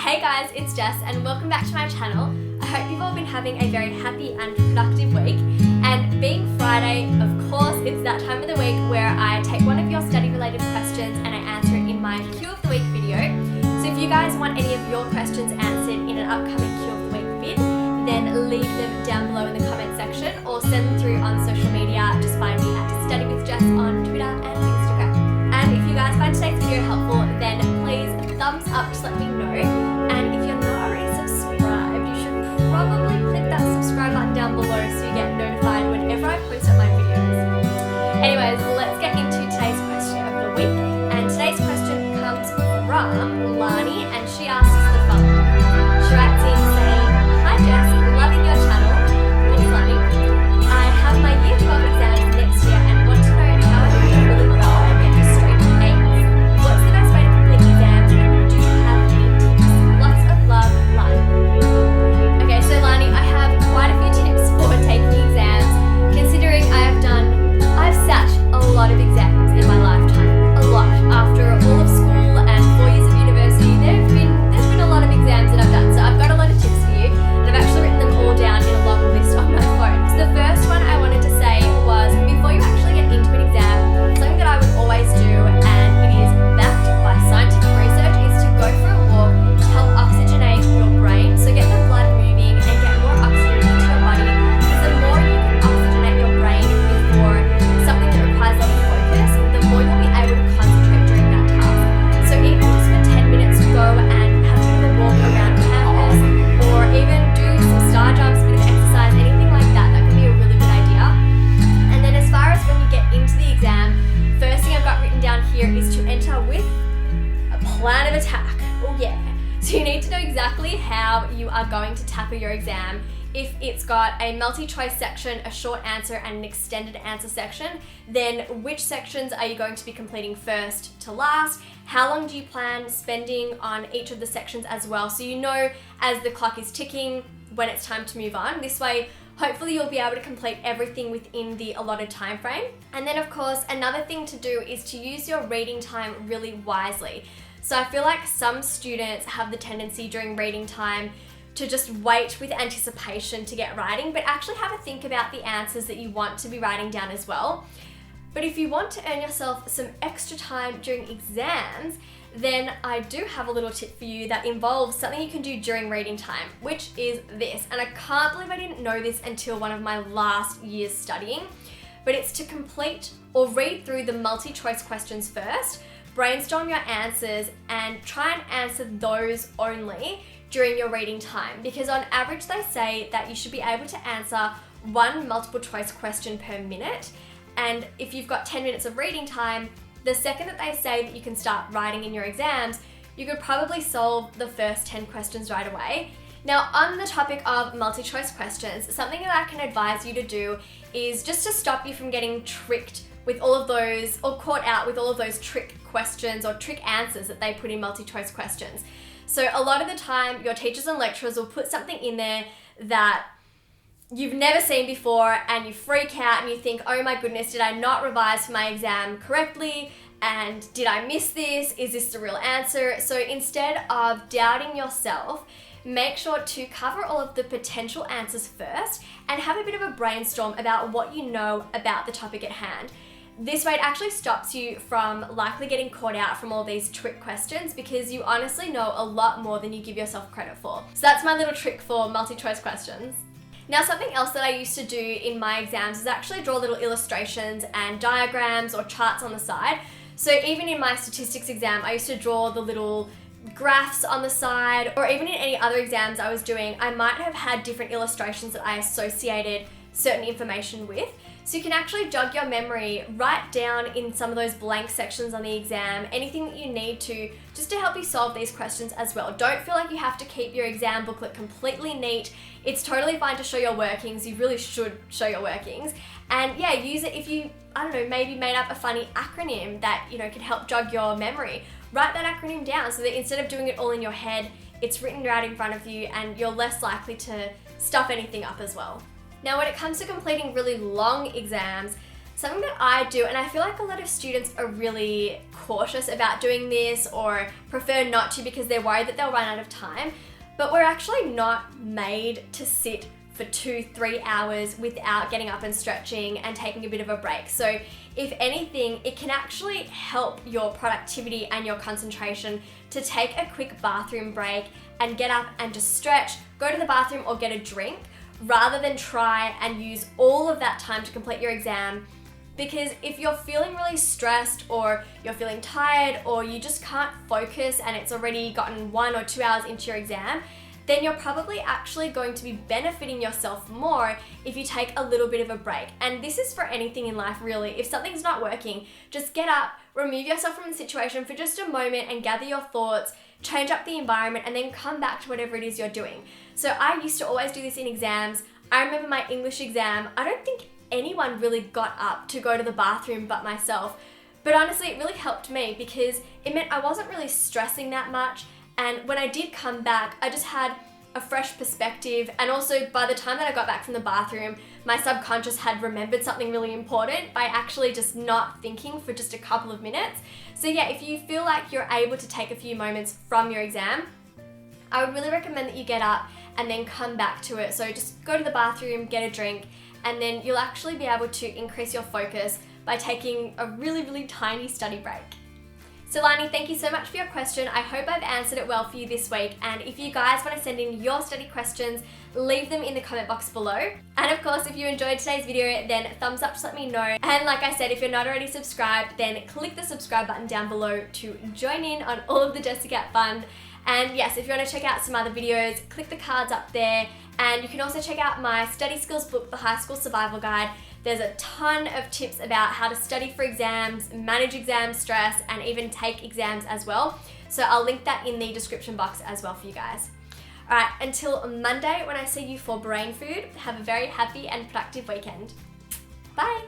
Hey guys, it's Jess and welcome back to my channel. I hope you've all been having a very happy and productive week. And being Friday, of course, it's that time of the week where I take one of your study related questions and I answer it in my Q of the Week video. So if you guys want any of your questions answered in an upcoming Q of the Week vid, then leave them down below in the comment section or send them through on social media. Just find me at Study with Jess on Twitter and Instagram. And if you guys find today's video helpful, then please thumbs up to let me know. And if you're not already subscribed, you should probably click that subscribe button down below so you get notified whenever I post up my videos. Anyways, let's get into today's question of the week. And today's question comes from Lani, and she asks the following. She writes in saying, "Hi Jess, loving your channel." Thanks Lani. "I have my year 12 exams next year and want to know how I can do really well and get to straight A's. What's the best way to complete the exams and do you have any tips? Lots of love, Lani." Okay, so Lani, I have quite a few tips for taking exams, considering I've sat a lot of exams in my lifetime. A lot. After all of school and 4 years of university, there's been a lot of exams that I've done. So I've got a lot of tips for you, and I've actually written them all down in a long list on my phone. So the first one I wanted to say was, before you actually get into an exam, something that I would always do, and it is backed by scientific research, is to go for a walk to help oxygenate your brain. So get the blood moving and get more oxygen into your body. Because the more you can oxygenate your brain before something that requires a lot of focus, the more you'll be able to concentrate during that task. So even just for 10 minutes to go and have a bit of a walk around campus, or even do some star jumps, a bit of exercise, anything like that, that can be a really good idea. And then as far as when you get into the exam, first thing I've got written down here is to enter with a plan of attack. Oh yeah. So you need to know exactly how you are going to tackle your exam. If it's got a multi-choice section, a short answer, and an extended answer section, then which sections are you going to be completing first to last? How long do you plan spending on each of the sections as well? So you know as the clock is ticking when it's time to move on. This way, hopefully you'll be able to complete everything within the allotted time frame. And then of course, another thing to do is to use your reading time really wisely. So I feel like some students have the tendency during reading time to just wait with anticipation to get writing, but actually have a think about the answers that you want to be writing down as well. But if you want to earn yourself some extra time during exams, then I do have a little tip for you that involves something you can do during reading time, which is this. And I can't believe I didn't know this until one of my last years studying, but it's to complete or read through the multi-choice questions first, brainstorm your answers, and try and answer those only during your reading time. Because on average, they say that you should be able to answer one multiple choice question per minute. And if you've got 10 minutes of reading time, the second that they say that you can start writing in your exams, you could probably solve the first 10 questions right away. Now, on the topic of multi-choice questions, something that I can advise you to do is just to stop you from getting tricked with all of those, or caught out with all of those trick questions or trick answers that they put in multi-choice questions. So a lot of the time, your teachers and lecturers will put something in there that you've never seen before, and you freak out and you think, oh my goodness, did I not revise for my exam correctly? And did I miss this? Is this the real answer? So instead of doubting yourself, make sure to cover all of the potential answers first and have a bit of a brainstorm about what you know about the topic at hand. This way it actually stops you from likely getting caught out from all these trick questions, because you honestly know a lot more than you give yourself credit for. So that's my little trick for multi-choice questions. Now, something else that I used to do in my exams is actually draw little illustrations and diagrams or charts on the side. So even in my statistics exam, I used to draw the little graphs on the side, or even in any other exams I was doing, I might have had different illustrations that I associated certain information with. So you can actually jog your memory, write down in some of those blank sections on the exam anything that you need to, just to help you solve these questions as well. Don't feel like you have to keep your exam booklet completely neat. It's totally fine to show your workings. You really should show your workings. And yeah, use it if you, I don't know, maybe made up a funny acronym that, you know, can help jog your memory. Write that acronym down so that instead of doing it all in your head, it's written right in front of you and you're less likely to stuff anything up as well. Now, when it comes to completing really long exams, Something that I do, and I feel like a lot of students are really cautious about doing this or prefer not to because they're worried that they'll run out of time, but we're actually not made to sit for 2-3 hours without getting up and stretching and taking a bit of a break. So if anything, it can actually help your productivity and your concentration to take a quick bathroom break and get up and just stretch, go to the bathroom or get a drink, rather than try and use all of that time to complete your exam. Because if you're feeling really stressed or you're feeling tired or you just can't focus and it's already gotten 1 or 2 hours into your exam, then you're probably actually going to be benefiting yourself more if you take a little bit of a break. And this is for anything in life, really. If something's not working, just get up, remove yourself from the situation for just a moment and gather your thoughts, change up the environment, and then come back to whatever it is you're doing. So I used to always do this in exams. I remember my English exam, I don't think anyone really got up to go to the bathroom but myself. But honestly, it really helped me because it meant I wasn't really stressing that much. And when I did come back, I just had a fresh perspective. And also by the time that I got back from the bathroom, my subconscious had remembered something really important by actually just not thinking for just a couple of minutes. So yeah, if you feel like you're able to take a few moments from your exam, I would really recommend that you get up and then come back to it. So just go to the bathroom, get a drink, and then you'll actually be able to increase your focus by taking a really, really tiny study break. So Lani, thank you so much for your question. I hope I've answered it well for you this week. And if you guys want to send in your study questions, leave them in the comment box below. And of course, if you enjoyed today's video, then thumbs up to let me know. And like I said, if you're not already subscribed, then click the subscribe button down below to join in on all of the Jessicat fun. And yes, if you want to check out some other videos, click the cards up there. And you can also check out my study skills book, The High School Survival Guide. There's a ton of tips about how to study for exams, manage exam stress, and even take exams as well. So I'll link that in the description box as well for you guys. All right, until Monday when I see you for brain food, have a very happy and productive weekend. Bye.